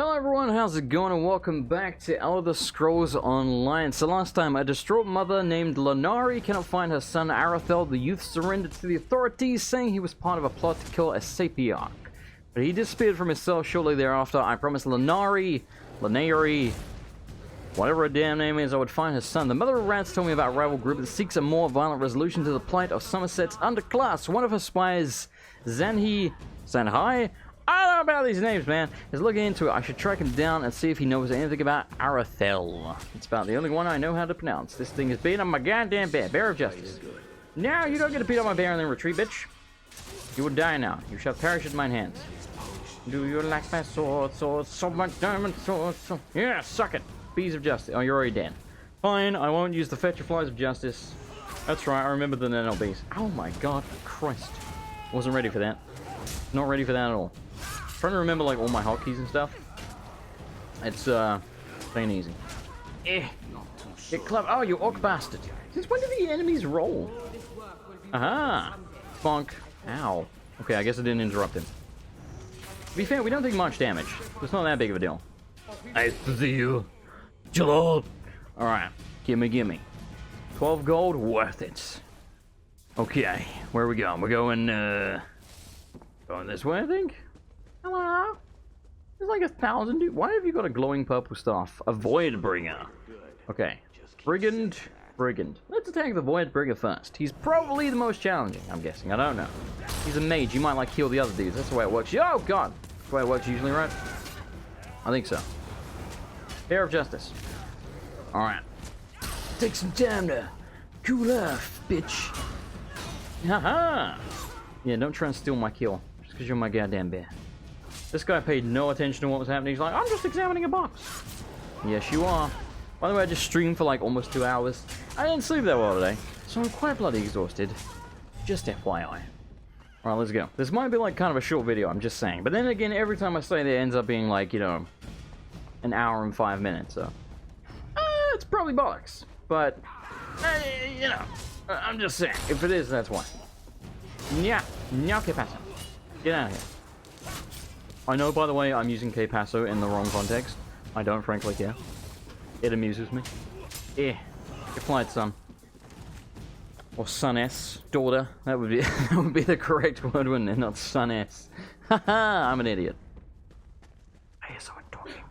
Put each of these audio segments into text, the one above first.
Hello everyone, how's it going, and welcome back to Elder Scrolls Online. So last time, a distraught mother named Lanari cannot find her son Arathel. The youth surrendered to the authorities, saying he was part of a plot to kill a Sapiarch. But he disappeared from his cell shortly thereafter. I promised Lanari, whatever her damn name is, I would find her son. The mother of rats told me about a rival group that seeks a more violent resolution to the plight of Summerset's underclass. One of her spies, Sanhai, I don't know about these names, man, is looking into it. I should track him down and see if he knows anything about Arathel. It's about the only one I know how to pronounce. This thing is beating on my goddamn bear. Bear of Justice. Now you don't get to beat on my bear and then retreat, bitch. You will die now. You shall perish at mine hands. Do you like my sword, so much diamond sword, so... Yeah, suck it. Bees of Justice. Oh, you're already dead. Fine, I won't use the Fetcher Flies of Justice. That's right, I remember the NLBs. Oh my god, Christ. Wasn't ready for that. Not ready for that at all. Trying to remember like all my hotkeys and stuff. It's ain't easy. Get clever. Oh, you orc bastard. Since when did the enemies roll? Aha! Bonk. Ow. Okay, I guess I didn't interrupt him. To be fair, we don't take much damage. It's not that big of a deal. Nice to see you. Chill. Alright. Gimme. 12 gold, worth it. Okay, where are we going? We're going this way, I think? Hello? There's like 1,000 dude. Why have you got a glowing purple staff? A Void Bringer. Okay. Brigand. Let's attack the Void Bringer first. He's probably the most challenging, I'm guessing. I don't know. He's a mage. You might like heal the other dudes. That's the way it works. Oh, God. That's the way it works usually, right? I think so. Bear of Justice. Alright. Take some time to cool off, bitch. Haha. Yeah, don't try and steal my kill. Just because you're my goddamn bear. This guy paid no attention to what was happening. He's like, I'm just examining a box. Yes, you are. By the way, I just streamed for like almost 2 hours. I didn't sleep that well today, so I'm quite bloody exhausted. Just FYI. Alright, let's go. This might be like kind of a short video, I'm just saying. But then again, every time I say that, it ends up being like, you know, an hour and 5 minutes, so. It's probably bollocks. But, you know, I'm just saying. If it is, that's why. Yeah, que pasa. Get out of here. I know, by the way, I'm using Que Paso in the wrong context. I don't frankly care. It amuses me. Get flight, son. Or son-s. Daughter. That would be the correct word, wouldn't it? Not son-s. Haha, I'm an idiot. I hear someone talking.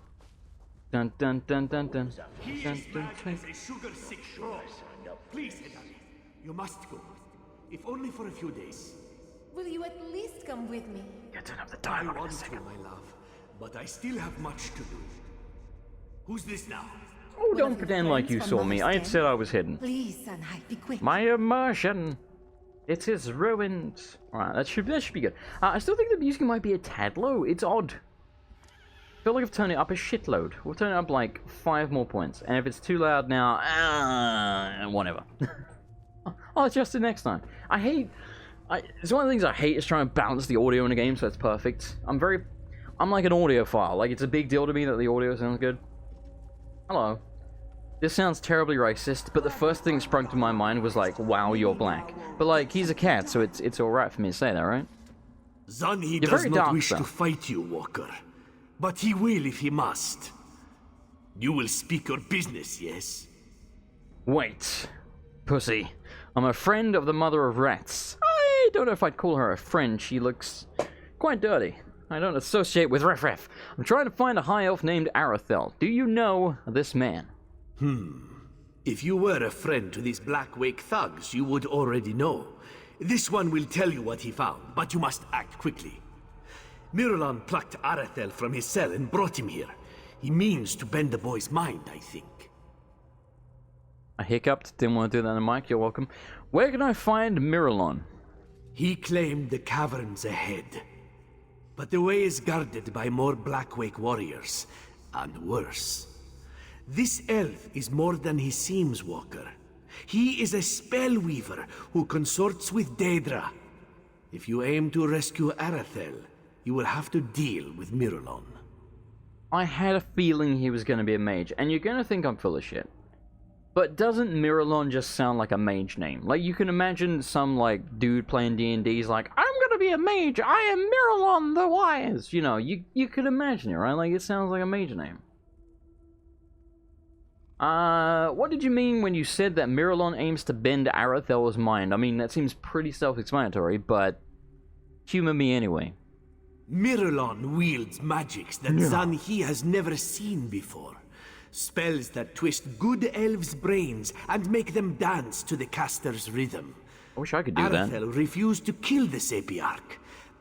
Dun dun dun dun dun. Dun, dun, dun. Please, you must go. If only for a few days. Will you at least come with me? Get to have the dialogue in a second. My love, but I still have much to do. Who's this now? Oh, don't pretend like you saw me. I had said I was hidden. Please, Sanhai, be quick. My immersion. It is ruined. Alright, that should be good. I still think the music might be a tad low. It's odd. I feel like I've turned it up a shitload. We'll turn it up like 5 more points. And if it's too loud now, whatever. I'll adjust it next time. It's one of the things I hate is trying to balance the audio in a game so it's perfect. I'm like an audiophile. Like, it's a big deal to me that the audio sounds good. Hello. This sounds terribly racist, but the first thing sprung to my mind was like, wow, you're black. But like, he's a cat, so it's alright for me to say that, right? Zanhi does not wish to fight you, Walker. But he will if he must. You will speak your business, yes? Wait. Pussy. I'm a friend of the mother of rats. I don't know if I'd call her a friend. She looks quite dirty. I don't associate with Ref. I'm trying to find a high elf named Arathel. Do you know this man? If you were a friend to these Blackwake thugs, you would already know. This one will tell you what he found, but you must act quickly. Miralon plucked Arathel from his cell and brought him here. He means to bend the boy's mind, I think. I hiccuped. Didn't want to do that on the mic. You're welcome. Where can I find Miralon? He claimed the caverns ahead. But the way is guarded by more Blackwake warriors. And worse. This elf is more than he seems, Walker. He is a spellweaver who consorts with Daedra. If you aim to rescue Arathel, you will have to deal with Miralon. I had a feeling he was going to be a mage, and you're going to think I'm full of shit. But doesn't Miralon just sound like a mage name? Like, you can imagine some, like, dude playing D&D is like, I'm gonna be be a mage. I am Miralon the Wise. You know, you could imagine it, right? Like, it sounds like a mage name. What did you mean when you said that Miralon aims to bend Arathel's mind? I mean, that seems pretty self-explanatory, but humor me anyway. Miralon wields magics that Zanhi has never seen before. Spells that twist good elves' brains and make them dance to the caster's rhythm. I wish I could do that. Arathel refused to kill the Sapiarch,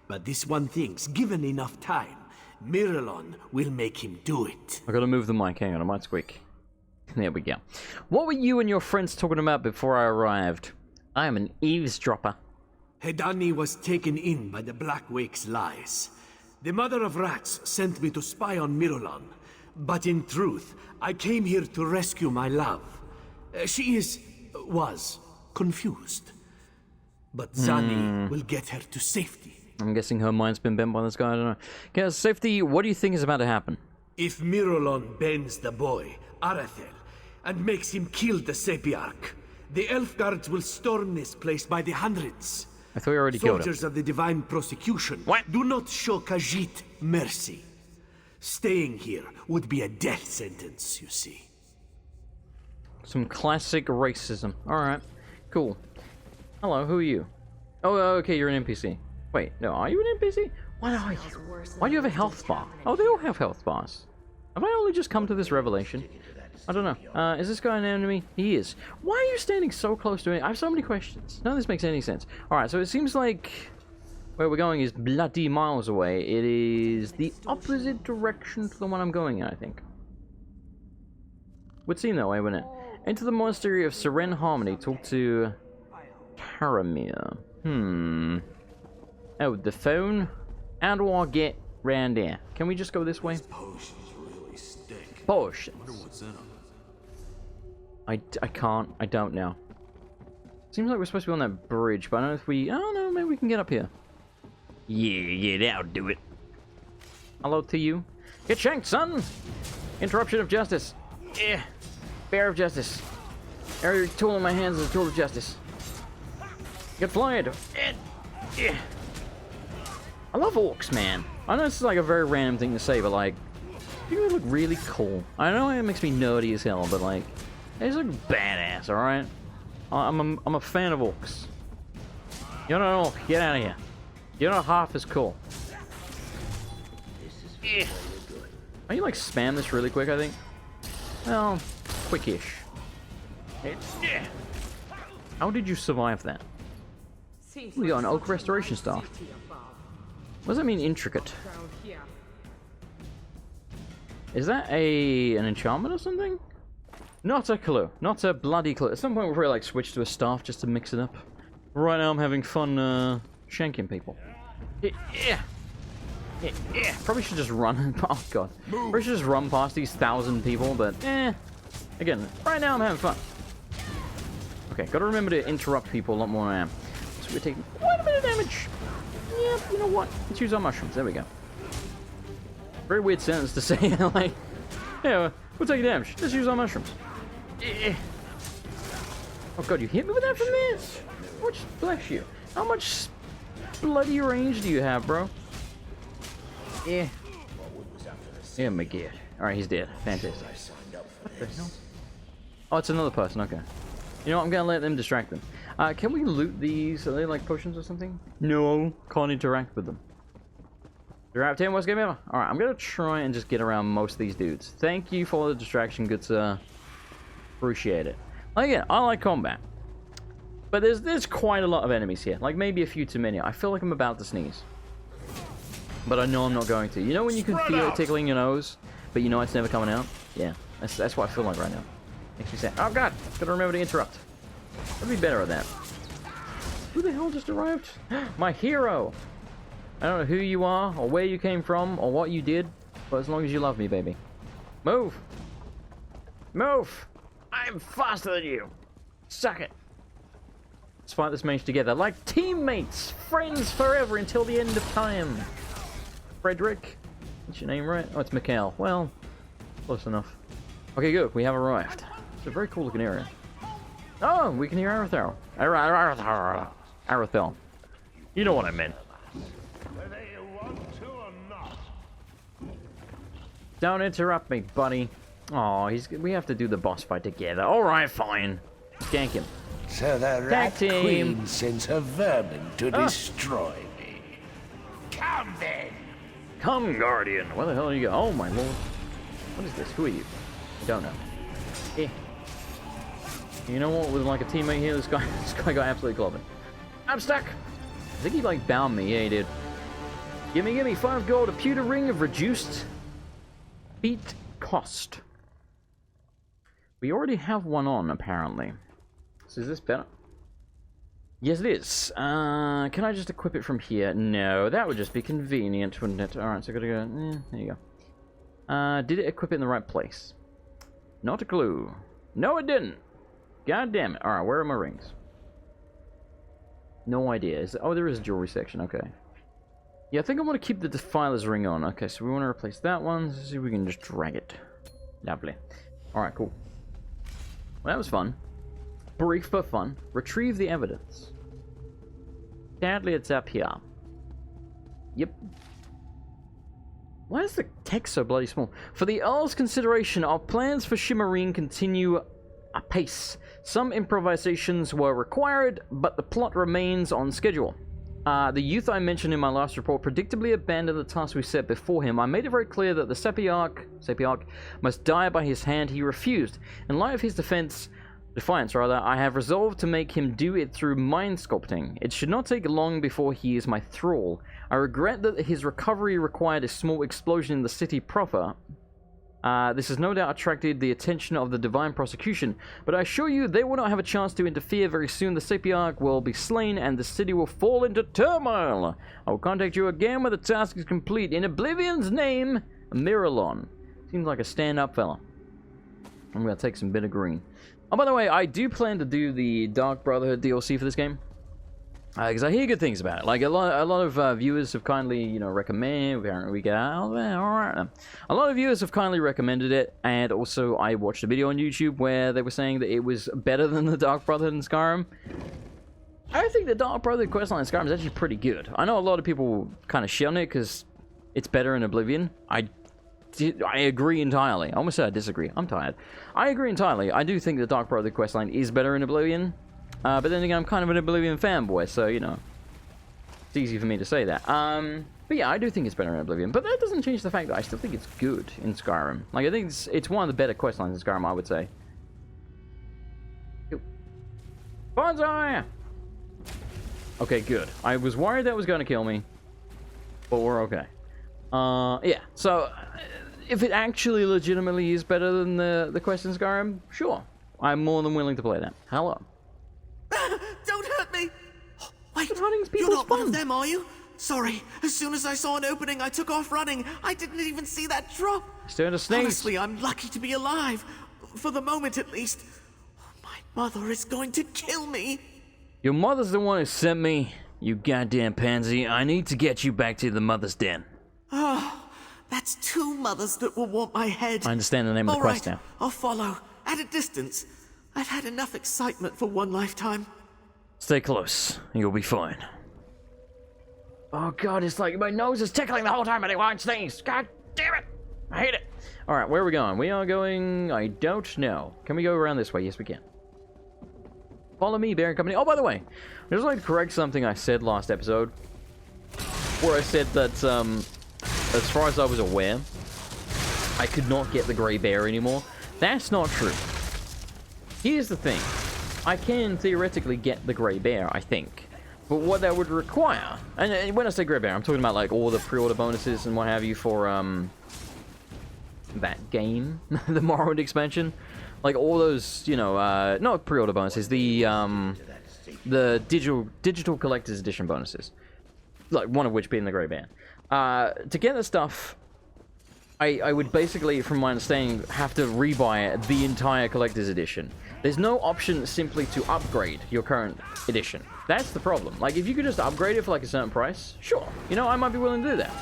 but this one thinks, given enough time, Miralon will make him do it. I gotta move the mic, hang on, I might squeak. There we go. What were you and your friends talking about before I arrived? I am an eavesdropper. Hedani was taken in by the Black Wake's lies. The Mother of Rats sent me to spy on Miralon, but in truth, I came here to rescue my love. She was confused. But Zani will get her to safety. I'm guessing her mind's been bent by this guy, I don't know. Okay, safety, what do you think is about to happen? If Miralon bends the boy, Arathel, and makes him kill the Sapiarch, the elf guards will storm this place by the hundreds. I thought you already killed him. Soldiers of the Divine Prosecution What? do not show Khajiit mercy. Staying here would be a death sentence, you see. Some classic racism. Alright, cool. Hello, who are you? Oh, okay, you're an NPC. Wait, no, are you an NPC? What are you? Why do you have a health bar? Oh, they all have health bars. Have I only just come to this revelation? I don't know. Is this guy an enemy? He is. Why are you standing so close to me? I have so many questions. None of this makes any sense. Alright, so it seems like where we're going is bloody miles away. It is the opposite direction to the one I'm going in, I think. Would seem that way, wouldn't it? Enter the monastery of Seren Harmony. Talk to Karamir. Oh, the phone? How do I get round there? Can we just go this way? Potions really stink. Potions. Wonder what's in them. I can't. I don't know. Seems like we're supposed to be on that bridge, but I don't know if we... I don't know, maybe we can get up here. Yeah, that'll do it. Hello to you. Get shanked, son! Interruption of justice. Yeah. Bear of justice. Every tool in my hands is a tool of justice. Get flyed. Yeah. I love orcs, man. I know this is like a very random thing to say, but like, I think they look really cool. I know it makes me nerdy as hell, but like, they just look badass, alright? I'm a fan of orcs. You're not an orc, get out of here. You're not half as cool. Yeah. Can you like spam this really quick, I think? Well, quickish. Yeah. How did you survive that? We got an oak restoration staff. What does that mean, intricate? Is that an enchantment or something? Not a clue. Not a bloody clue. At some point we'll probably like switch to a staff just to mix it up. Right now I'm having fun shanking people. Yeah. Probably should just run. Oh god. Probably should just run past these 1,000 people, but again, right now I'm having fun. Okay, gotta remember to interrupt people a lot more than I am. So we're taking quite a bit of damage. Yeah, you know what? Let's use our mushrooms. There we go. Very weird sentence to say. Like, yeah, we'll take damage. Let's use our mushrooms. Yeah. Oh god, you hit me with that from there? How much? Bless you. How much bloody range do you have, bro? Yeah. Yeah, my god. Alright, he's dead. Fantastic. What the hell? Oh, it's another person. Okay. You know what? I'm gonna let them distract them. Can we loot these? Are they like potions or something? No. Can't interact with them. Giraffe 10, worst game ever. Alright, I'm gonna try and just get around most of these dudes. Thank you for the distraction, good sir. Appreciate it. Again, I like combat. But there's quite a lot of enemies here. Like maybe a few too many. I feel like I'm about to sneeze. But I know I'm not going to. You know when you can feel it tickling your nose, but you know it's never coming out? Yeah, that's what I feel like right now. Makes me sad. Oh god, gotta remember to interrupt. I'd be better at that. Who the hell just arrived? My hero! I don't know who you are, or where you came from, or what you did, but as long as you love me, baby. Move! Move! I'm faster than you! Suck it! Let's fight this mage together, like teammates! Friends forever until the end of time! Frederick? What's your name, right? Oh, it's Mikhail. Well, close enough. Okay, good. We have arrived. It's a very cool looking area. Oh, we can hear Arathel. Arathel. You know what I meant. whether you want to or not. Don't interrupt me, buddy. Oh, we have to do the boss fight together. All right, fine. Gank him. So the Rat Queen sends her vermin to destroy me. Come then. Come, Guardian. Where the hell are you go? Oh my lord. What is this? Who are you? I don't know. Eh. You know what? With like a teammate here, this guy got absolutely clobbered. I'm stuck. I think he like bound me. Yeah, he did. Gimme 5 gold, a pewter ring of reduced feet cost. We already have one on, apparently. So is this better? Yes, it is. Can I just equip it from here? No, that would just be convenient, wouldn't it? Alright, so I gotta go... there you go. Did it equip it in the right place? Not a clue. No, it didn't. God damn it. Alright, where are my rings? No idea. Oh, there is a jewelry section. Okay. Yeah, I think I want to keep the Defiler's ring on. Okay, so we want to replace that one. Let's see if we can just drag it. Lovely. Alright, cool. Well, that was fun. Brief but fun. Retrieve the evidence. Sadly, it's up here. Yep. Why is the text so bloody small? For the Earl's consideration, our plans for Shimmerine continue apace. Some improvisations were required, but the plot remains on schedule. The youth I mentioned in my last report predictably abandoned the task we set before him. I made it very clear that the Sapiarch must die by his hand. He refused. In light of his defiance, I have resolved to make him do it through mind sculpting. It should not take long before he is my thrall. I regret that his recovery required a small explosion in the city proper. This has no doubt attracted the attention of the Divine Prosecution, but I assure you they will not have a chance to interfere very soon. The Sapiarch will be slain and the city will fall into turmoil. I will contact you again when the task is complete. In Oblivion's name, Miralon. Seems like a stand-up fella. I'm gonna take some bitter green. Oh, by the way, I do plan to do the Dark Brotherhood DLC for this game. Because I hear good things about it. Like, a lot of viewers have kindly, you know, recommended. We get out there, alright. A lot of viewers have kindly recommended it, and also I watched a video on YouTube where they were saying that it was better than the Dark Brotherhood in Skyrim. I think the Dark Brotherhood questline in Skyrim is actually pretty good. I know a lot of people kind of shit on it because it's better in Oblivion. I agree entirely. I almost said I disagree. I'm tired. I agree entirely. I do think the Dark Brotherhood questline is better in Oblivion. But then again, I'm kind of an Oblivion fanboy, so, you know, it's easy for me to say that. But yeah, I do think it's better in Oblivion, but that doesn't change the fact that I still think it's good in Skyrim. Like, I think it's one of the better questlines in Skyrim, I would say. Bonsai! Okay, good. I was worried that was going to kill me, but we're okay. Yeah, so, if it actually legitimately is better than the quest in Skyrim, sure. I'm more than willing to play that. Hello. Don't hurt me! Wait, Running's you're not fun. one of them, are you? Sorry, as soon as I saw an opening, I took off running. I didn't even see that drop. Stand a snake. Honestly, I'm lucky to be alive. For the moment, at least. My mother is going to kill me. Your mother's the one who sent me, you goddamn pansy. I need to get you back to the mother's den. Oh, that's 2 mothers that will want my head. I understand the name of the quest now. I'll follow, at a distance. I've had enough excitement for one lifetime. Stay close, you'll be fine. Oh god, it's like my nose is tickling the whole time and it won't sneeze. God damn it! I hate it. Alright, where are we going? We are going... I don't know. Can we go around this way? Yes, we can. Follow me, Bear and Company. Oh, by the way, I'd just like to correct something I said last episode. Where I said that, as far as I was aware, I could not get the Grey Bear anymore. That's not true. Here's the thing. I can theoretically get the Grey Bear, I think. But what that would require... And when I say Grey Bear, I'm talking about, like, all the pre-order bonuses and what have you for, that game. The Morrowind expansion. Like, all those, you know, not pre-order bonuses. The digital collector's edition bonuses. Like, one of which being the Grey Bear. To get the stuff... I would basically, from my understanding, have to rebuy the entire collector's edition. There's no option simply to upgrade your current edition. That's the problem. Like, if you could just upgrade it for, like, a certain price, sure. You know, I might be willing to do that.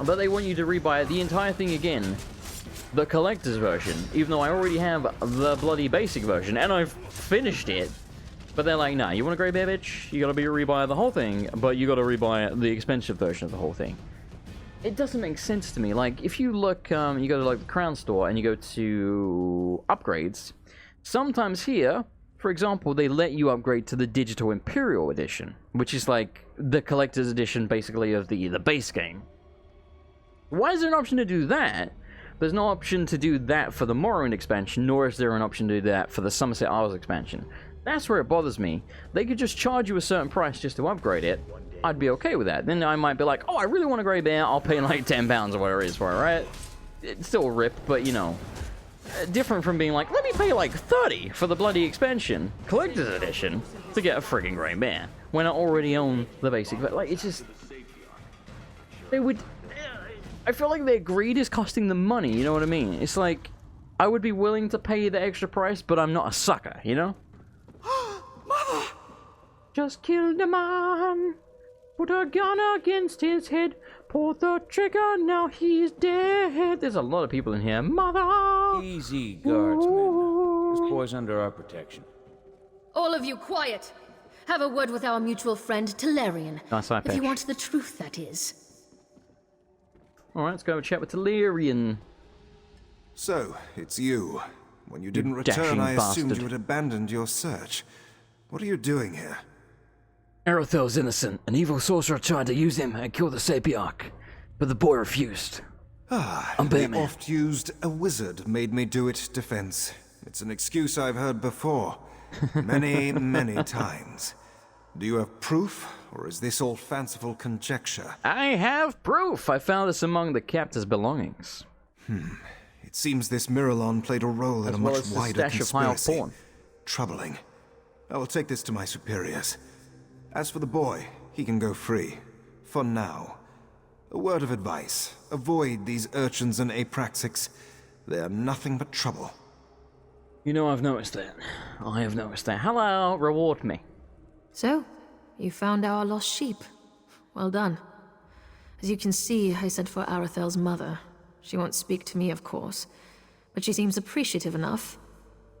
But they want you to rebuy the entire thing again. The collector's version. Even though I already have the bloody basic version. And I've finished it. But they're like, nah, you want a grey bear, bitch? You gotta rebuy the whole thing, but you gotta rebuy the expensive version of the whole thing. It doesn't make sense to me. Like, if you look, you go to like the Crown store and you go to upgrades, sometimes here, for example, they let you upgrade to the Digital Imperial Edition, which is like the collector's edition, basically, of the base game. Why is there an option to do that? There's no option to do that for the Morrowind expansion, nor is there an option to do that for the Summerset Isles expansion. That's where it bothers me. They could just charge you a certain price just to upgrade it. I'd be okay with that. Then I might be like, oh, I really want a grey bear. I'll pay like £10 or whatever it is for it, right? It's still a rip, but you know. Different from being like, let me pay like 30 for the bloody expansion, collector's edition, to get a friggin' grey bear. When I already own the basic. But like, it's just... They would... I feel like their greed is costing them money, you know what I mean? It's like, I would be willing to pay the extra price, but I'm not a sucker, you know? Mother! Just killed a man, put a gun against his head, pulled the trigger, now he's dead. There's a lot of people in here. Mother! Easy, guardsman. This boy's under our protection. All of you, quiet! Have a word with our mutual friend, Telerian. Nice eye if patch. you want the truth, that is. Alright, let's go have a chat with Telerian. So, it's you. When you didn't dashing return, I assumed bastard. you had abandoned your search. What are you doing here? Arathel's innocent. An evil sorcerer tried to use him and kill the Sapiarch, but the boy refused. Ah, I'm the Batman. oft-used "a wizard made me do it" defense. It's an excuse I've heard before. Many, many times. Do you have proof, or is this all fanciful conjecture? I have proof! I found this among the captor's belongings. It seems this Miralon played a role in As a well much as the wider stash of high conspiracy. porn. Troubling. I will take this to my superiors. As for the boy, he can go free. For now. A word of advice. Avoid these urchins and apraxics. They are nothing but trouble. You know, I've noticed that. I have noticed that. Hello, reward me. So, you found our lost sheep. Well done. As you can see, I sent for Arathel's mother. She won't speak to me, of course, but she seems appreciative enough.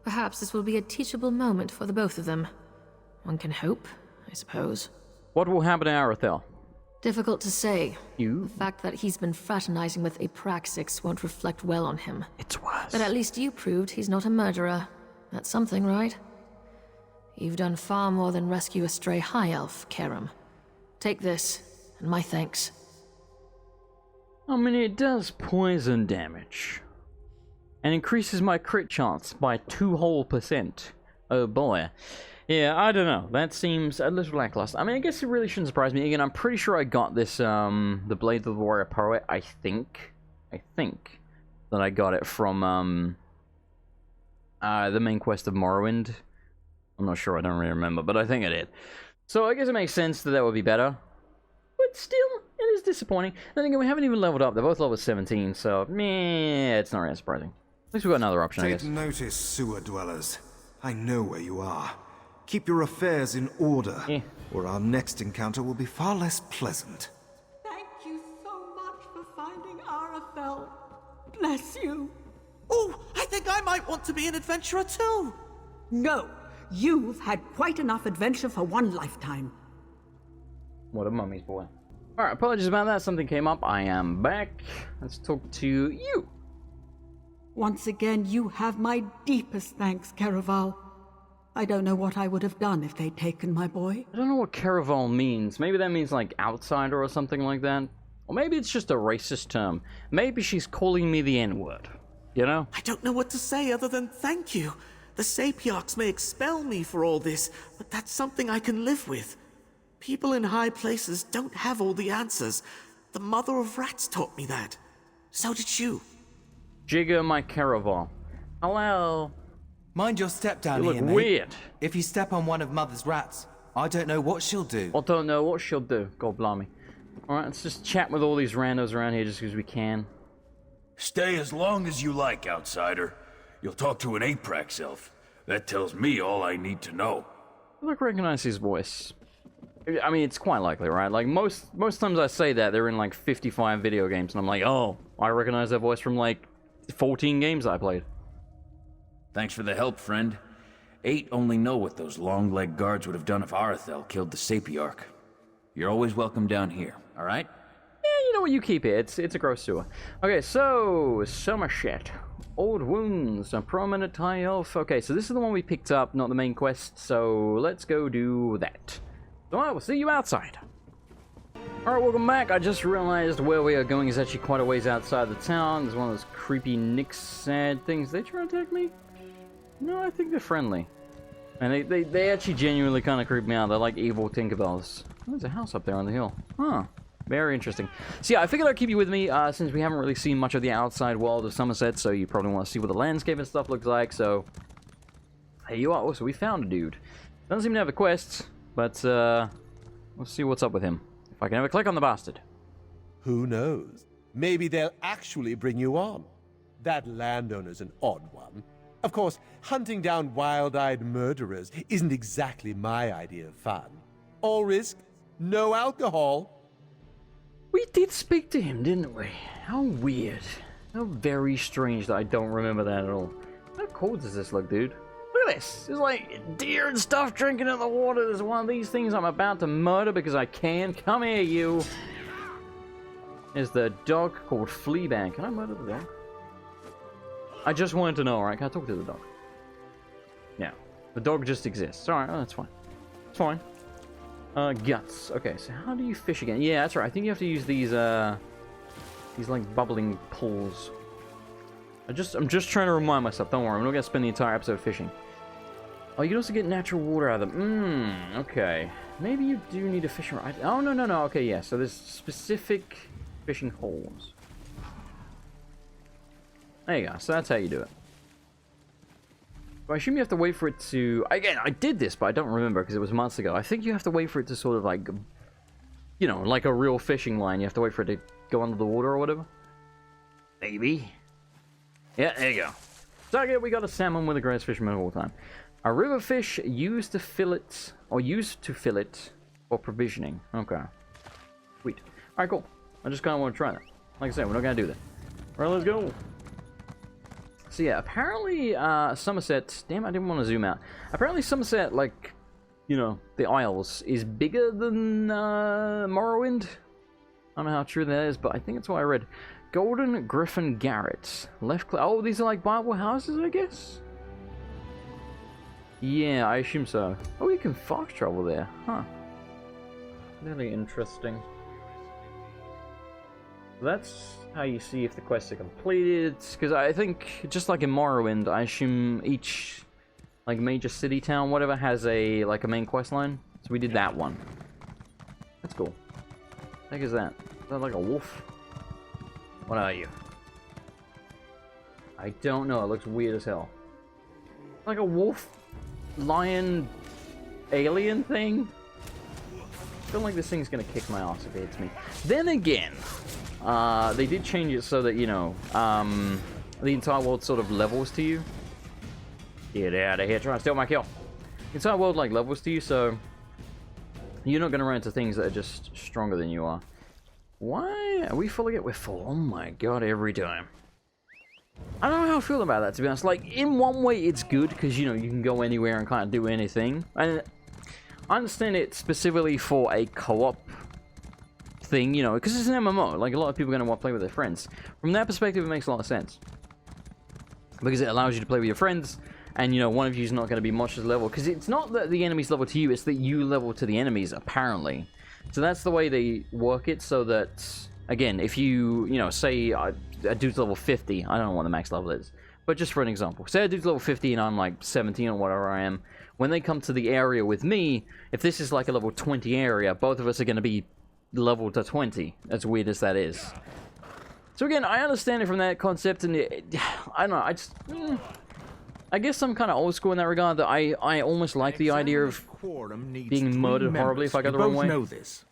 Perhaps this will be a teachable moment for the both of them. One can hope, I suppose. What will happen to Arathel? Difficult to say. You? The fact that he's been fraternizing with Apraxix won't reflect well on him. It's worse. But at least you proved he's not a murderer. That's something, right? You've done far more than rescue a stray high elf, Karam. Take this, and my thanks. I mean, it does poison damage. And increases my crit chance by 2%. Oh boy. Yeah, I don't know. That seems a little lackluster. I mean, I guess it really shouldn't surprise me. Again, I'm pretty sure I got this, the Blade of the Warrior Poet, I think that I got it from, the main quest of Morrowind. I'm not sure, I don't really remember, but I think I did. So I guess it makes sense that that would be better. But still, it is disappointing. Then again, we haven't even leveled up. They're both level 17, so, meh, it's not really surprising. At least we've got another option, I Take guess. notice, sewer dwellers. I know where you are. Keep your affairs in order, or our next encounter will be far less pleasant. Thank you so much for finding Arathel. Bless you. Oh, I think I might want to be an adventurer too. No, you've had quite enough adventure for one lifetime. What a mummy's boy. Alright, apologies about that. Something came up. I am back. Let's talk to you. Once again, you have my deepest thanks, Caraval. I don't know what I would have done if they'd taken my boy. I don't know what Caraval means. Maybe that means like outsider or something like that. Or maybe it's just a racist term. Maybe she's calling me the N-word. You know? I don't know what to say other than thank you. The Sapiarchs may expel me for all this, but that's something I can live with. People in high places don't have all the answers. The mother of rats taught me that. So did you. Jigger my Caraval. Hello. Mind your step down You here, look mate. weird. If you step on one of Mother's rats, I don't know what she'll do. I don't know what she'll do. God blimey. Alright, let's just chat with all these randos around here just because we can. Stay as long as you like, outsider. You'll talk to an Aprax elf. That tells me all I need to know. I like recognize his voice. I mean, it's quite likely, right? Like, most times I say that, they're in, like, 55 video games, and I'm like, oh, I recognize that voice from, like, 14 games I played. Thanks for the help, friend. Eight only know what those long-legged guards would have done if Arethel killed the Sapiarch. You're always welcome down here, alright? Yeah, you know what, you keep it. It's a gross sewer. Okay, so, Summerset. Old Wounds, a prominent high elf. Okay, so this is the one we picked up, not the main quest, so let's go do that. Alright, we'll see you outside. Alright, welcome back. I just realized where we are going is actually quite a ways outside the town. There's one of those creepy Nixad things. They trying to attack me? No, I think they're friendly. And they actually genuinely kind of creep me out. They're like evil Tinkerbells. Oh, there's a house up there on the hill. Huh. Very interesting. So yeah, I figured I'd keep you with me, since we haven't really seen much of the outside world of Summerset, so you probably want to see what the landscape and stuff looks like, so... Hey, you are. Oh, so we found a dude. Doesn't seem to have a quest, but, we'll see what's up with him. If I can ever click on the bastard. Who knows? Maybe they'll actually bring you on. That landowner's an odd one. Of course, hunting down wild-eyed murderers isn't exactly my idea of fun. All risk, no alcohol. We did speak to him, didn't we? How weird. How very strange that I don't remember that at all. How cool does this look, dude? Look at this. There's like deer and stuff drinking in the water. There's one of these things I'm about to murder because I can. Come here, you. There's the dog called Fleabag. Can I murder the dog? I just wanted to know, alright? Can I talk to the dog? Yeah. The dog just exists. Alright, oh, that's fine. It's fine. Guts. Okay, so how do you fish again? Yeah, that's right. I think you have to use these like bubbling pools. I'm just trying to remind myself. Don't worry, I'm not gonna spend the entire episode fishing. Oh, you can also get natural water out of them. Okay. Maybe you do need a fishing rod. Oh, no. Okay, yeah. So there's specific fishing holes. There you go. So that's how you do it. But I assume you have to wait for it to... Again, I did this, but I don't remember because it was months ago. I think you have to wait for it to sort of like... You know, like a real fishing line. You have to wait for it to go under the water or whatever. Maybe. Yeah, there you go. So again, we got a salmon with the greatest fisherman of all time. A river fish used to fillet... Or used to fillet for provisioning. Okay. Sweet. Alright, cool. I just kind of want to try that. Like I said, we're not going to do that. Alright, let's go. So yeah, apparently Summerset... Damn, I didn't want to zoom out. Apparently Summerset, like, you know, the Isles, is bigger than Morrowind. I don't know how true that is, but I think it's what I read. Golden Griffin Garrett. Left click. Oh, these are like Bible houses, I guess? Yeah, I assume so. Oh, you can fast travel there. Huh. Really interesting. That's how you see if the quests are completed, because I think, just like in Morrowind, I assume each, like, major city, town, whatever, has a, like, a main quest line. So we did that one. That's cool. What the heck is that? Is that like a wolf? What are you? I don't know, it looks weird as hell. Like a wolf, lion, alien thing? I feel like this thing's gonna kick my ass if it hits me. Then again... they did change it so that, you know, the entire world sort of levels to you. Get out of here, trying to steal my kill. The entire world, like, levels to you, so you're not going to run into things that are just stronger than you are. Why are we fully We're full. Oh my god, every time. I don't know how I feel about that, to be honest. Like, in one way, it's good, because, you know, you can go anywhere and kind of do anything. And I understand it specifically for a co-op thing, you know, because it's an MMO. Like, a lot of people are going to want to play with their friends. From that perspective, it makes a lot of sense. Because it allows you to play with your friends, and, you know, one of you is not going to be much as level. Because it's not that the enemies level to you, it's that you level to the enemies, apparently. So that's the way they work it, so that, again, if you know, say a dude's level 50, I don't know what the max level is, but just for an example. Say a dude's level 50 and I'm like 17 or whatever I am. When they come to the area with me, if this is like a level 20 area, both of us are going to be level to 20, as weird as that is. So again, I understand it from that concept, and I don't know, I just... I guess I'm kind of old school in that regard, that I almost like the idea of being murdered horribly if I go the wrong way. Know this.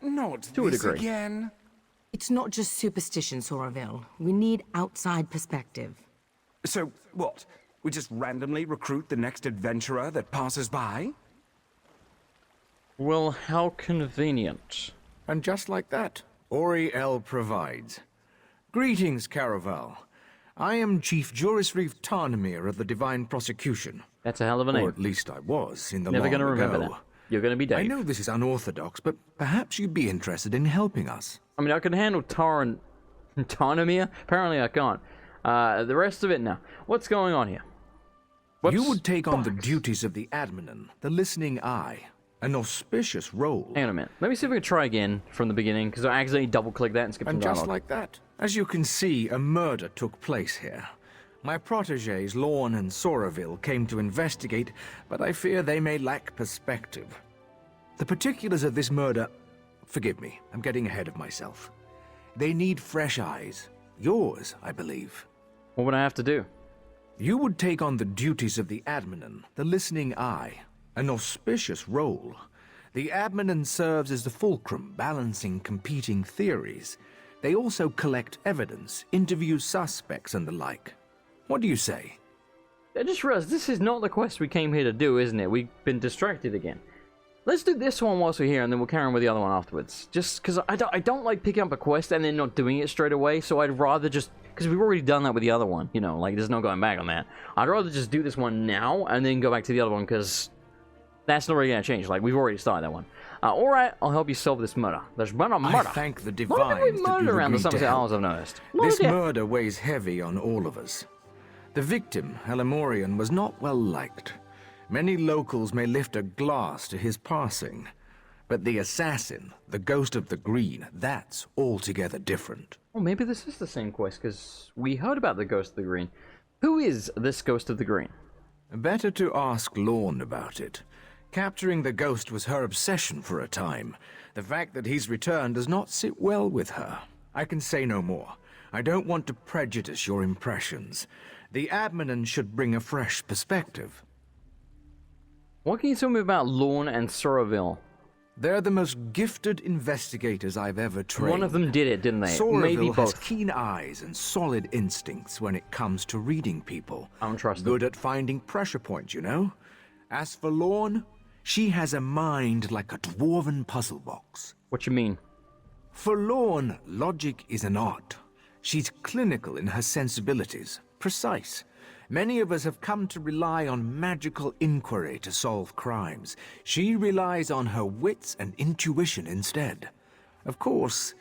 Not to a degree. Again. It's not just superstition, Soraville. We need outside perspective. So, what? We just randomly recruit the next adventurer that passes by? Well, how convenient. And just like that, Oriel provides. Greetings, Caraval. I am Chief Juris Reeve Tarnamir of the Divine Prosecution. That's a hell of a name. Or at least I was in the Never long gonna remember ago. that. You're gonna be Dave. I know this is unorthodox, but perhaps you'd be interested in helping us. I mean, I can handle Tarnamir. Apparently I can't. The rest of it, now. What's going on here? You would take on the duties of the Adminan, the listening eye. An auspicious role. Hang on a minute. Let me see if we can try again from the beginning, because I accidentally double-clicked that and skipped some And dialogue. just like that, as you can see, a murder took place here. My protégés, Lorne and Soraville, came to investigate, but I fear they may lack perspective. The particulars of this murder... Forgive me, I'm getting ahead of myself. They need fresh eyes. Yours, I believe. What would I have to do? You would take on the duties of the Adminan, the listening eye. An auspicious role. The Adminan serves as the fulcrum, balancing competing theories. They also collect evidence, interview suspects and the like. What do you say? I just realized this is not the quest we came here to do, isn't it? We've been distracted again. Let's do this one whilst we're here, and then we'll carry on with the other one afterwards. Just because I don't like picking up a quest and then not doing it straight away, so I'd rather just... Because we've already done that with the other one, you know, like, there's no going back on that. I'd rather just do this one now, and then go back to the other one, because that's not really going to change. Like, we've already started that one. Alright, I'll help you solve this murder. There's been a murder. I thank the What divines have we that murdered you've around the agreed to Summerset help. Isles, I've noticed? This murder weighs heavy on all of us. The victim, Elamorian, was not well liked. Many locals may lift a glass to his passing. But the assassin, the Ghost of the Green, that's altogether different. Well, maybe this is the same quest, because we heard about the Ghost of the Green. Who is this Ghost of the Green? Better to ask Lorne about it. Capturing the ghost was her obsession for a time. The fact that he's returned does not sit well with her. I can say no more. I don't want to prejudice your impressions. The Adminan should bring a fresh perspective. What can you tell me about Lorne and Soraville? They're the most gifted investigators I've ever trained. One of them did it, didn't they? Soraville Maybe has both. keen eyes and solid instincts when it comes to reading people. I don't trust Good at finding pressure points, you know? As for Lorne, she has a mind like a dwarven puzzle box. What you mean? For Lorne, logic is an art. She's clinical in her sensibilities, precise. Many of us have come to rely on magical inquiry to solve crimes. She relies on her wits and intuition instead. Of course,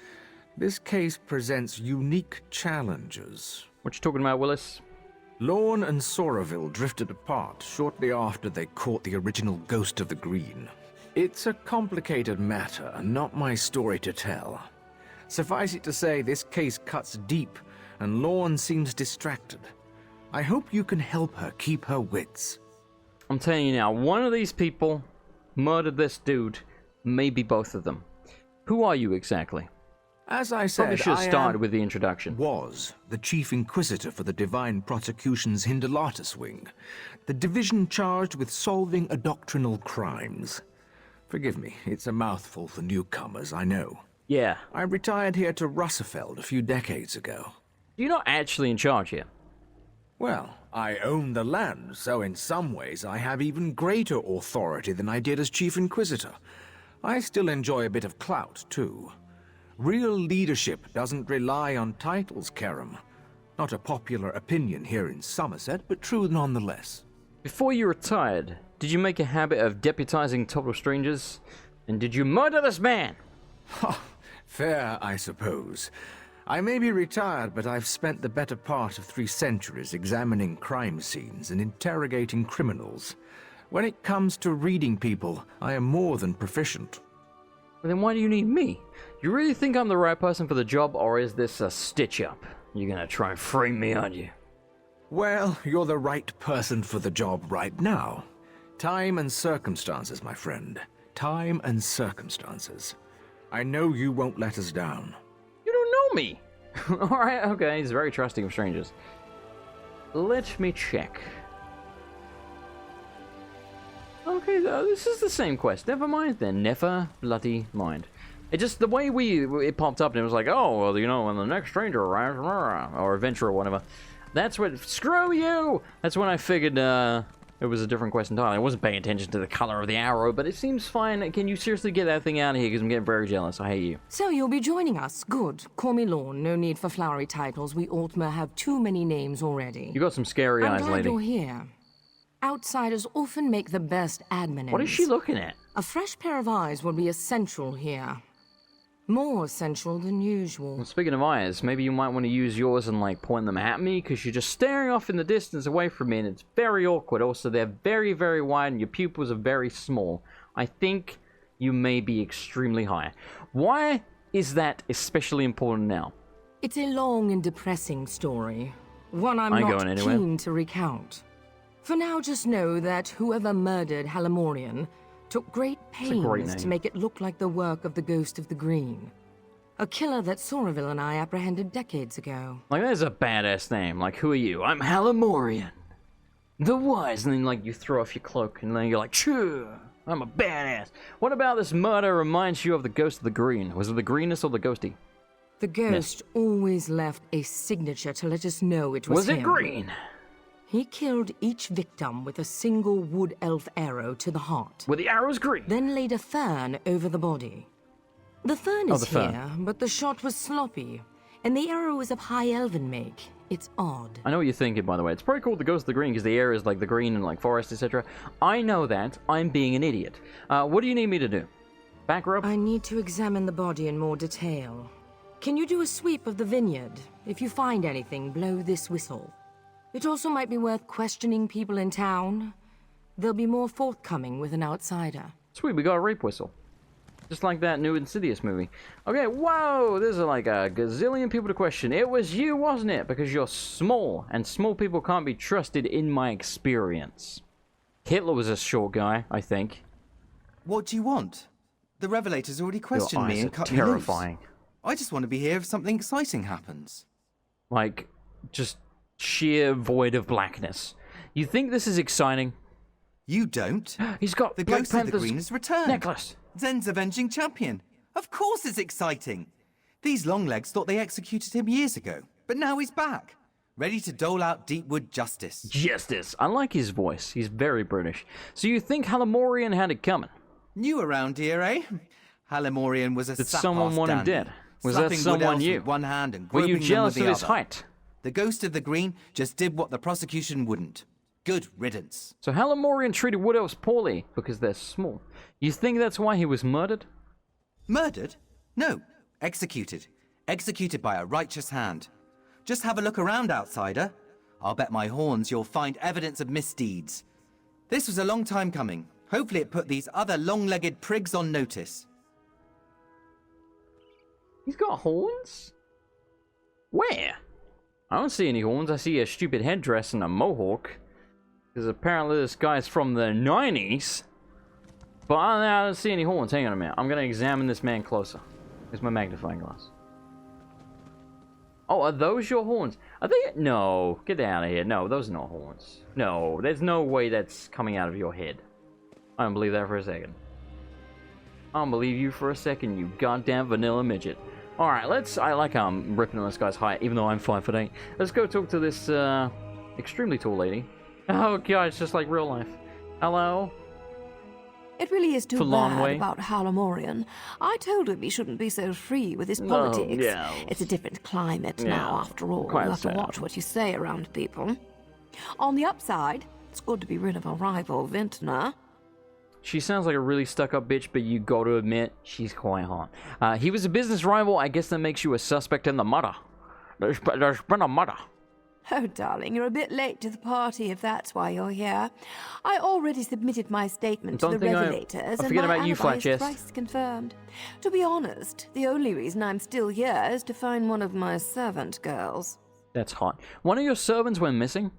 this case presents unique challenges. What you talking about, Willis? Lorne and Soraville drifted apart shortly after they caught the original Ghost of the Green. It's a complicated matter, and not my story to tell. Suffice it to say, this case cuts deep, and Lorne seems distracted. I hope you can help her keep her wits. I'm telling you now, one of these people murdered this dude, maybe both of them. Who are you exactly? As I said, Probably should have started with the introduction. Was the Chief Inquisitor for the Divine Prosecution's Hindelatus Wing, the division charged with solving doctrinal crimes. Forgive me, it's a mouthful for newcomers, I know. Yeah. I retired here to Russefeld a few decades ago. You're not actually in charge here. Well, I own the land, so in some ways I have even greater authority than I did as Chief Inquisitor. I still enjoy a bit of clout, too. Real leadership doesn't rely on titles, Kerem. Not a popular opinion here in Summerset, but true nonetheless. Before you retired, did you make a habit of deputizing total strangers? And did you murder this man? Ha! Fair, I suppose. I may be retired, but I've spent the better part of 3 centuries examining crime scenes and interrogating criminals. When it comes to reading people, I am more than proficient. Well, then why do you need me? You really think I'm the right person for the job, or is this a stitch-up? You're gonna try and frame me, aren't you? Well, you're the right person for the job right now. Time and circumstances, my friend. Time and circumstances. I know you won't let us down. You don't know me! Alright, okay, he's very trusting of strangers. Let me check. Okay, this is the same quest. Never mind then. Never bloody mind. It just, the way it popped up and it was like, oh, well, you know, when the next stranger arrives, or adventurer or whatever. That's what, screw you! That's when I figured, It was a different quest entirely. I wasn't paying attention to the color of the arrow, but it seems fine. Can you seriously get that thing out of here? Because I'm getting very jealous. I hate you. So you'll be joining us. Good. Call me Lorne. No need for flowery titles. We Altmer have too many names already. You got some scary eyes, I'm glad lady. you're here. Outsiders often make the best admins. What is she looking at? A fresh pair of eyes will be essential here. More essential than usual. Well, speaking of eyes, maybe you might want to use yours and, like, point them at me, because you're just staring off in the distance away from me, and it's very awkward. Also, they're very, very wide, and your pupils are very small. I think you may be extremely high. Why is that especially important now? It's a long and depressing story. One I'm Ain't not going anywhere. keen to recount. For now, just know that whoever murdered Halimorian took great pains to make it look like the work of the Ghost of the Green. A killer that Soraville and I apprehended decades ago. Like, there's a badass name. Like, who are you? I'm Halimorian, the Wise. And then, like, you throw off your cloak, and then you're like, sure, I'm a badass. What about this murder reminds you of the Ghost of the Green? Was it the greenness or the ghosty? The ghost always left a signature to let us know it was Was him. it green? He killed each victim with a single wood elf arrow to the heart. Were the arrows green? Then laid a fern over the body. The fern is here, but the shot was sloppy, and the arrow is of high elven make. It's odd. I know what you're thinking, by the way. It's probably called the Ghost of the Green because the area is like the green and like forest, etc. I know that. I'm being an idiot. What do you need me to do? Back rub? I need to examine the body in more detail. Can you do a sweep of the vineyard? If you find anything, blow this whistle. It also might be worth questioning people in town. They'll be more forthcoming with an outsider. Sweet, we got a rape whistle. Just like that new Insidious movie. Okay, whoa, there's like a gazillion people to question. It was you, wasn't it? Because you're small, and small people can't be trusted in my experience. Hitler was a short guy, I think. What do you want? The Revelators already questioned me and cut me loose. Terrifying. I just want to be here if something exciting happens. Like, just sheer void of blackness. You think this is exciting? You don't. He's got the Black Ghost of the Panther's Green has returned. necklace. Zen's avenging champion. Of course it's exciting. These Longlegs thought they executed him years ago, but now he's back, ready to dole out Deepwood justice. Justice. I like his voice. He's very British. So you think Halimorian had it coming? New around here, eh? Halimorian was a Did someone want him dead? Was that slapping wood someone elves you? with one hand and Were groping you jealous them of with his the other. height? The Ghost of the Green just did what the prosecution wouldn't. Good riddance. So Halimorian treated wood elves poorly because they're small. You think that's why he was murdered? Murdered? No. Executed. Executed by a righteous hand. Just have a look around, outsider. I'll bet my horns you'll find evidence of misdeeds. This was a long time coming. Hopefully it put these other long-legged prigs on notice. He's got horns? Where? I don't see any horns. I see a stupid headdress and a mohawk. Because apparently this guy's from the 90s. But I don't see any horns. Hang on a minute. I'm going to examine this man closer. Here's my magnifying glass. Oh, are those your horns? Are they? No. Get out of here. No, those are not horns. No, there's no way that's coming out of your head. I don't believe that for a second. I don't believe you for a second, you goddamn vanilla midget. Alright, I like how I'm ripping on this guy's height, even though I'm 5'8". Let's go talk to this, extremely tall lady. Oh god, it's just like real life. Hello? It really is too Forlorn bad way. about Halimorian. I told him he shouldn't be so free with his politics. yeah. It's a different climate Yeah, now, after all. quite You have to sad. watch what you say around people. On the upside, it's good to be rid of a rival vintner. She sounds like a really stuck-up bitch, but you gotta admit, she's quite hot. He was a business rival. I guess that makes you a suspect in the murder. There's been a murder. Oh, darling, you're a bit late to the party if that's why you're here. I already submitted my statement to the Revelators, I and forget my about you, alibi is Flatchest. thrice confirmed. To be honest, the only reason I'm still here is to find one of my servant girls. That's hot. One of your servants went missing?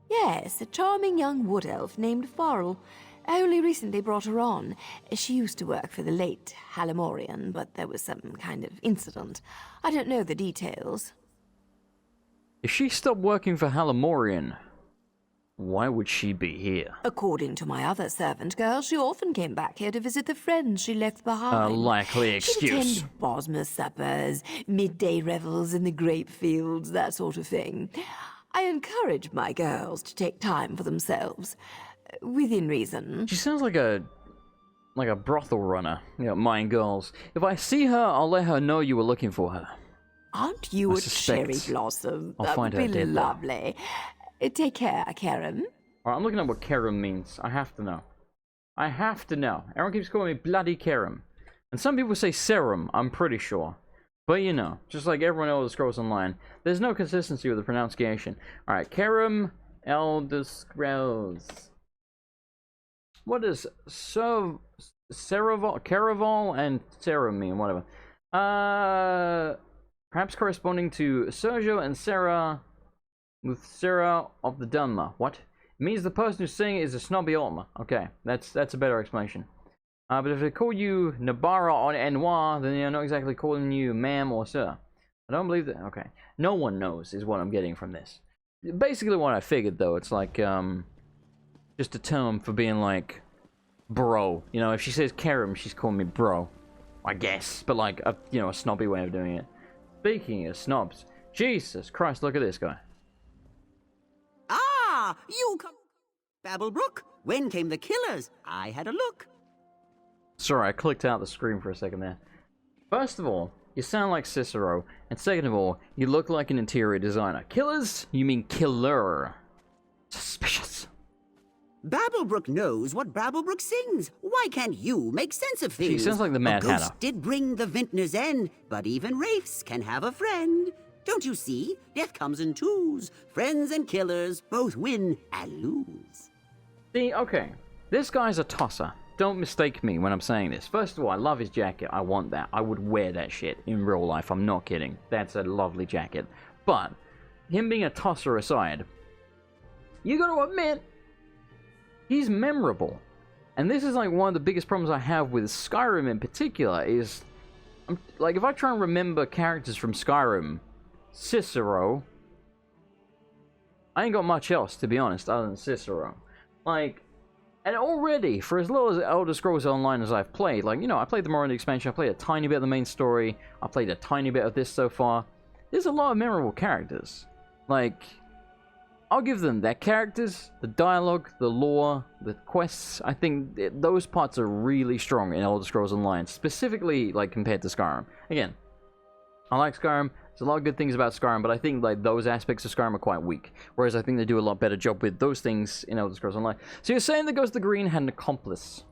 Yes, a charming young wood elf named Farrell. I only recently brought her on. She used to work for the late Halimorian, but there was some kind of incident. I don't know the details. If she stopped working for Halimorian, why would she be here? According to my other servant girl, she often came back here to visit the friends she left behind. A likely She'd excuse. attend Bosma suppers, midday revels in the grape fields, that sort of thing. I encourage my girls to take time for themselves. within reason. She sounds like a brothel runner. You know, mind girls. If I see her, I'll let her know you were looking for her. Aren't you a cherry blossom? I'll That find would her be dead, though. lovely. Take care, Karen. Alright, I'm looking at what Kerem means. I have to know. I have to know. Everyone keeps calling me bloody Kerem. And some people say serum, I'm pretty sure. But you know, just like everyone else scrolls online, there's no consistency with the pronunciation. Alright, Kerem Elder Scrolls. What does Caraval and Serum mean? Whatever. Perhaps corresponding to Sergio and Sarah with Sarah of the Dunma. What? It means the person who's saying it is a snobby Altma. Okay, that's a better explanation. But if they call you Nabara or Noir, then they're not exactly calling you ma'am or sir. I don't believe that. Okay. No one knows is what I'm getting from this. Basically what I figured, though, it's like, just a term for being like, bro. You know, if she says Kerem, she's calling me bro. I guess. But like, a snobby way of doing it. Speaking of snobs, Jesus Christ, look at this guy. Ah, you come... Babblebrook, when came the killers? I had a look. Sorry, I clicked out the screen for a second there. First of all, you sound like Cicero, and second of all, you look like an interior designer. Killers? You mean killer. Suspicious. Babblebrook knows what Babblebrook sings. Why can't you make sense of things? She sounds like the Mad A ghost Hatter. did bring the vintner's end, but even wraiths can have a friend. Don't you see? Death comes in twos. Friends and killers both win and lose. See, okay. This guy's a tosser. Don't mistake me when I'm saying this. First of all, I love his jacket. I want that. I would wear that shit in real life. I'm not kidding. That's a lovely jacket. But, him being a tosser aside, you gotta admit, he's memorable. And this is like one of the biggest problems I have with Skyrim in particular is, like, if I try and remember characters from Skyrim, Cicero, I ain't got much else, to be honest, other than Cicero. Like, and already, for as little as Elder Scrolls Online as I've played, like, you know, I played the Morrowind expansion, I played a tiny bit of the main story, I played a tiny bit of this so far. There's a lot of memorable characters. Like, I'll give them their characters, the dialogue, the lore, the quests. I think those parts are really strong in Elder Scrolls Online, specifically, like, compared to Skyrim. Again, I like Skyrim. There's a lot of good things about Skyrim, but I think like those aspects of Skyrim are quite weak. Whereas I think they do a lot better job with those things in Elder Scrolls Online. So you're saying the Ghost of the Green had an accomplice?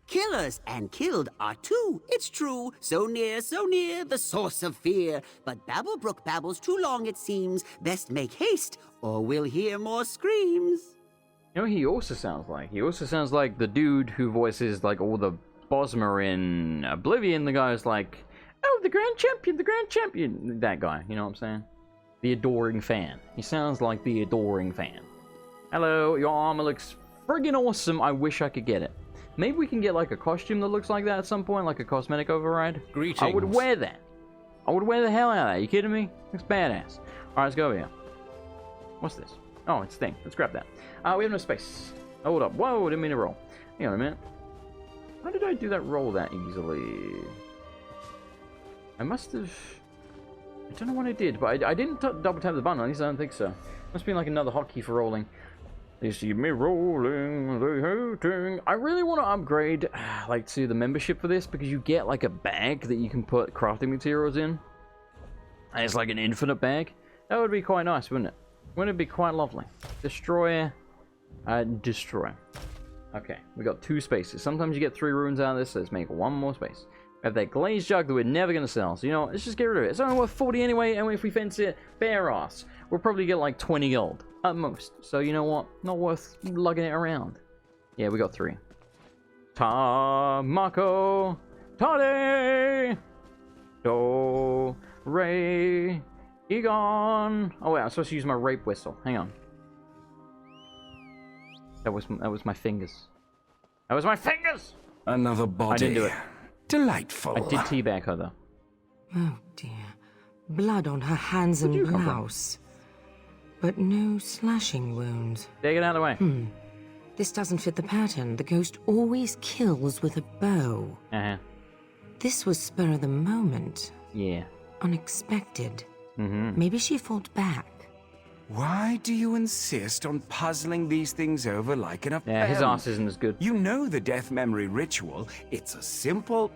Killers and killed are two, it's true. So near, the source of fear. But Babblebrook babbles too long, it seems. Best make haste, or we'll hear more screams. You know what he also sounds like? He also sounds like the dude who voices like all the Bosmer in Oblivion. The guy's like, oh, the Grand Champion, that guy, you know what I'm saying? The adoring fan. He sounds like the adoring fan. Hello, your armor looks friggin' awesome. I wish I could get it. Maybe we can get like a costume that looks like that at some point, like a cosmetic override. Greetings. I would wear that. I would wear the hell out of that. You kidding me? Looks badass. Alright, let's go over here. What's this? Oh, it's a thing. Let's grab that. We have no space. Hold up. Whoa, didn't mean to roll. Hang on a minute. How did I do that roll that easily? I must have... I don't know what I did, but I didn't double tap the button, at least I don't think so. Must be like another hotkey for rolling. You see me rolling, the hooting. I really want to upgrade, like, to the membership for this, because you get, like, a bag that you can put crafting materials in. And it's like an infinite bag. That would be quite nice, wouldn't it? Wouldn't it be quite lovely? Destroy, destroy. Okay, we got 2 spaces. Sometimes you get 3 runes out of this, so let's make 1 more space. We have that glazed jug that we're never going to sell. So, you know, let's just get rid of it. It's only worth 40 anyway, and if we fence it, bare ass, we'll probably get like 20 gold at most. So, you know what? Not worth lugging it around. Yeah, we got 3. Tamako, Tade, Do, Ray, Egon. Oh wait, I'm supposed to use my rape whistle. Hang on. That was my fingers. That was my fingers. Another body. I didn't do it. Delightful. I did teabag her though. Oh dear. Blood on her hands and blouse. But no slashing wounds. Take it out of the way. This doesn't fit the pattern. The ghost always kills with a bow. Uh-huh. This was spur of the moment. Yeah. Unexpected. Mm-hmm. Maybe she fought back. Why do you insist on puzzling these things over like an affair? Yeah, his ass isn't as good. You know the death memory ritual. It's a simple...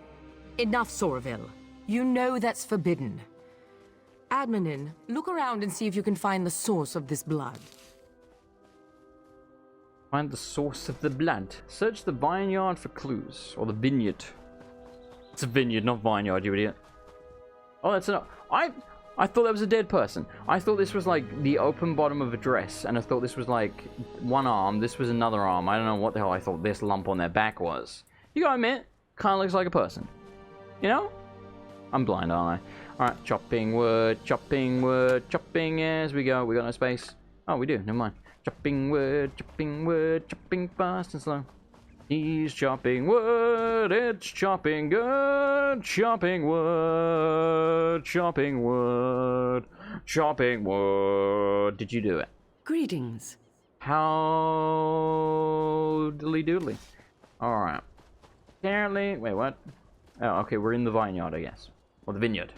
Enough, Soraville. You know that's forbidden. Admin, look around and see if you can find the source of this blood. Find the source of the blood. Search the vineyard for clues. Or the vineyard. It's a vineyard, not vineyard, you idiot. Oh, that's enough. I thought that was a dead person. I thought this was like the open bottom of a dress, and I thought this was like one arm, this was another arm. I don't know what the hell I thought this lump on their back was. You gotta admit, kinda looks like a person. You know? I'm blind, aren't I? Alright, chopping wood, chopping as we go. We got no space. Oh, we do, never mind. Chopping wood, chopping fast and slow. He's chopping wood, it's chopping good, chopping wood, chopping wood, chopping wood. Did you do it? Greetings. How doodly. Alright. Apparently, wait, what? Oh, okay, we're in the vineyard, I guess. Or the vineyard.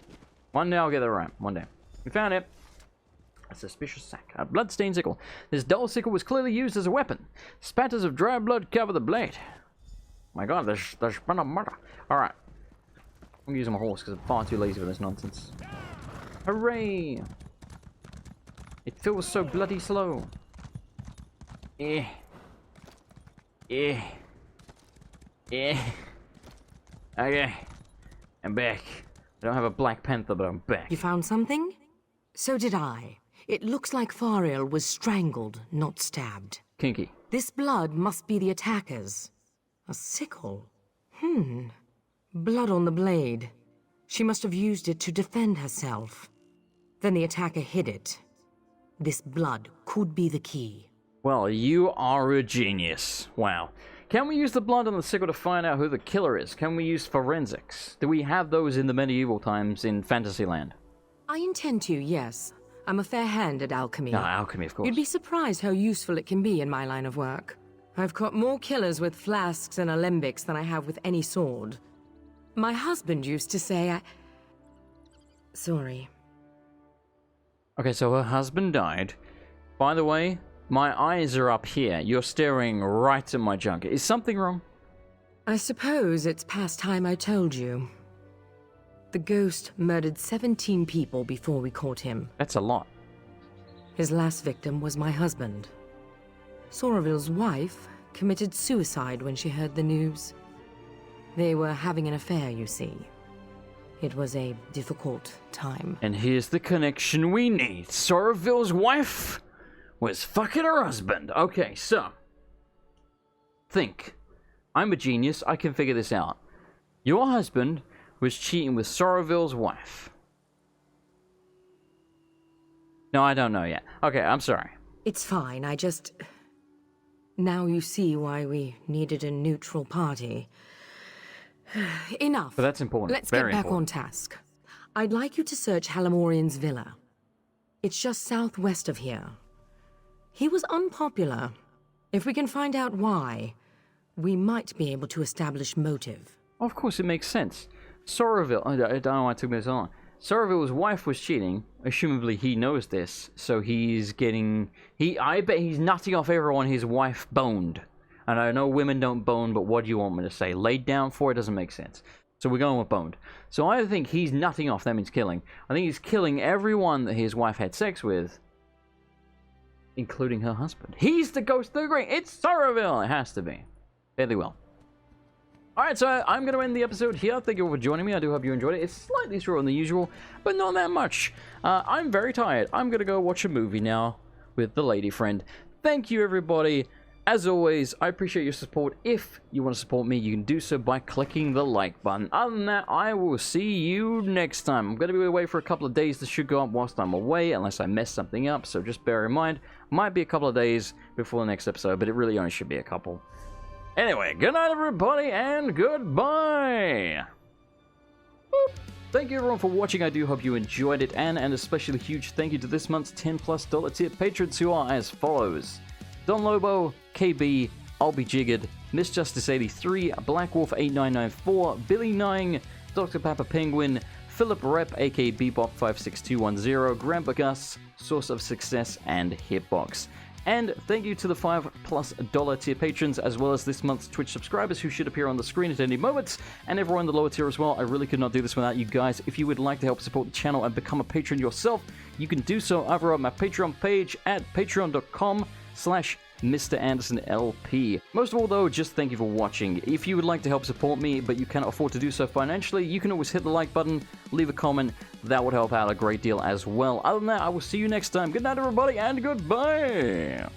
One day I'll get that right, one day. We found it. A suspicious sack. A blood-stained sickle. This dull sickle was clearly used as a weapon. Spatters of dry blood cover the blade. My god, there's been a murder. Alright. I'm using my horse because I'm far too lazy for this nonsense. Hooray! It feels so bloody slow. Eh. Okay. I'm back. I don't have a Black Panther, but I'm back. You found something? So did I. It looks like Fariel was strangled, not stabbed. Kinky. This blood must be the attacker's. A sickle. Blood on the blade. She must have used it to defend herself. Then the attacker hid it. This blood could be the key. Well, you are a genius. Wow. Can we use the blood on the sickle to find out who the killer is? Can we use forensics? Do we have those in the medieval times in Fantasyland? I intend to, yes. I'm a fair hand at alchemy. Alchemy, of course. You'd be surprised how useful it can be in my line of work. I've caught more killers with flasks and alembics than I have with any sword. My husband used to say Sorry. Okay, so her husband died. By the way, my eyes are up here. You're staring right at my junk. Is something wrong? I suppose it's past time I told you. The ghost murdered 17 people before we caught him. That's a lot. His last victim was my husband. Soraville's wife committed suicide when she heard the news. They were having an affair, you see. It was a difficult time. And here's the connection we need. Soraville's wife was fucking her husband. Okay, so. Think. I'm a genius. I can figure this out. Your husband was cheating with Soraville's wife. No, I don't know yet. Okay, I'm sorry. It's fine. Now you see why we needed a neutral party. Enough. But that's important. Let's get back on task. I'd like you to search Halamorian's villa. It's just southwest of here. He was unpopular. If we can find out why, we might be able to establish motive. Of course, it makes sense. Soraville, I don't know why it took me so long. Soraville's wife was cheating. Assumably he knows this, so he's getting... I bet he's nutting off everyone his wife boned. And I know women don't bone, but what do you want me to say? Laid down for? It doesn't make sense. So we're going with boned. So I think he's nutting off, that means killing. I think he's killing everyone that his wife had sex with, including her husband. He's the ghost of the green. It's Soraville. It has to be. Fairly well. Alright, so I'm going to end the episode here. Thank you all for joining me. I do hope you enjoyed it. It's slightly shorter than usual, but not that much. I'm very tired. I'm going to go watch a movie now with the lady friend. Thank you, everybody. As always, I appreciate your support. If you want to support me, you can do so by clicking the like button. Other than that, I will see you next time. I'm going to be away for a couple of days. This should go up whilst I'm away, unless I mess something up, so just bear in mind. Might be a couple of days before the next episode, but it really only should be a couple. Anyway, good night, everybody, and goodbye! Boop. Thank you, everyone, for watching. I do hope you enjoyed it, and especially huge thank you to this month's $10+ tier patrons who are as follows: Don Lobo, KB, I'll Be Jiggered, Miss Justice 83, Black Wolf 8994, Billy Nine, Dr. Papa Penguin, Philip Rep, aka Bebop56210, Grandpa Gus, Source of Success, and Hitbox. And thank you to the $5+ tier patrons, as well as this month's Twitch subscribers who should appear on the screen at any moment, and everyone in the lower tier as well. I really could not do this without you guys. If you would like to help support the channel and become a patron yourself, you can do so over on my Patreon page at patreon.com/MrAndersonLP. Most of all though, just thank you for watching. If you would like to help support me, but you cannot afford to do so financially, you can always hit the like button, leave a comment, that would help out a great deal as well. Other than that, I will see you next time. Good night everybody, and goodbye!